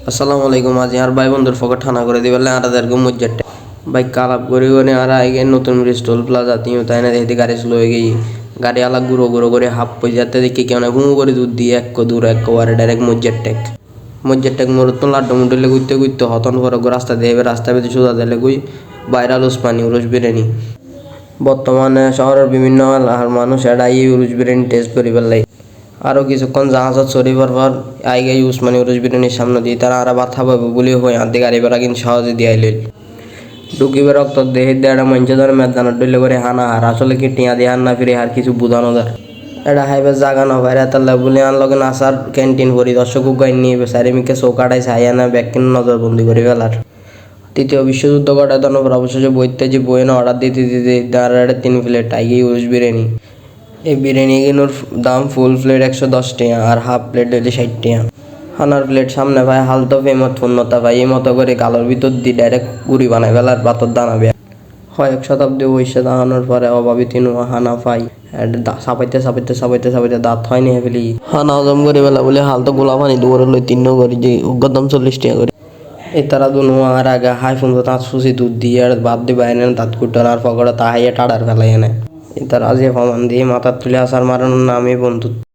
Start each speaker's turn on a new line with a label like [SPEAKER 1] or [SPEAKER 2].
[SPEAKER 1] আসসালামু আলাইকুম। আজ আর ভাই বন্ধুর ফকে ঠানা করে দিবেলে আর আদারকে মজ্জারটা ভাই কালাপ করে গনে আর আগে নতুন টোল প্লাজা তিও তাই না দেখতে গাড়ি স্লো হয়ে গেই গাড়ি আলা গুঁড়ো গুঁড়ো করে হাফ পই যাতে দেখি কেন হুঁ করে দুধ দিয়ে এক দূর এক ওয়ারে ডাইরেক্ট মজ্জার টেক মোর তো লাড্ডু মুডলে গুইতে গুইতে হতন পর রাস্তা দিয়ে রাস্তা বেঁধে সোজা দিলে গুই বাইরাল উসমানি উরস বিরিয়ানি বর্তমানে শহরের বিভিন্ন মানুষ এটাই উরস বিরিয়ানি টেস্ট করি পেলাই আরও কিছুক্ষণ জাহাজত চড়িবার পর আইগে উসমানি উরস বিরিয়ানির সামনে দিয়ে তারা আর বাথা পাবো বলি হয় আর্ধে গাড়ি বেড়া কিন্তু সহজে দিয়াই লইল ঢুকিবে রক্ত দেহের দেড়া মঞ্চ ধরে মেদানত ডইলে করে হানা হার আসলে কি টিয়া দিয়ে হান না ফিরে আর কিছু বুঝানো যায় এটা হাইবে জাগা না বাইরে তাল্লা বলে আন লগে আসার ক্যান্টিন পরিদর্শক গাইন নিয়ে চারিমিকে চৌকাটাই চাইয়া না ব্যাগকিন নজরবন্দি করে ফেলার তৃতীয় বিশ্বযুদ্ধ ঘটার পর অবশেষে বইতে যে বইয়ের অর্ডার দিতে দিতে দাঁড়াড়ে 3 প্লেট আইগে উরস বিরিয়ানি এই বিরিয়ানি কিনোর দাম ফুল প্লেট 110 টাকা আর হাফ প্লেট হইলে 60 টাকা হানার প্লেট সামনে ভাই হালতো ফেমত পূর্ণতা ভাই এই মতো করে গালোর ভিতর দিয়ে ডাইরেক্ট গুড়ি বানায় ফেলার পাতর দানাবে হয় 1 শতাব্দী বৈশে দাঁড়ানোর পরে অভাবী তিনু হানা পাই সাপাইতে দাঁত হয়নি ফেলি হানা হজম করে বেলা বলে হালতো গোলা পানি দুয়ারে লই 3 করি যে উগ্রদম 40 টাকা করে এই তারা দুনো আর আগে হাই ফোন তাঁত সুসি দুধ দিয়ে আর বাদ দিয়ে বাইরে দাঁত কুটার আর পকড়া তাহাইয়া টাড়ার ফেলাই এনে এই তার আজকে ফমান দিয়ে মাথার তুলে আসার মারানোর নামে বন্ধু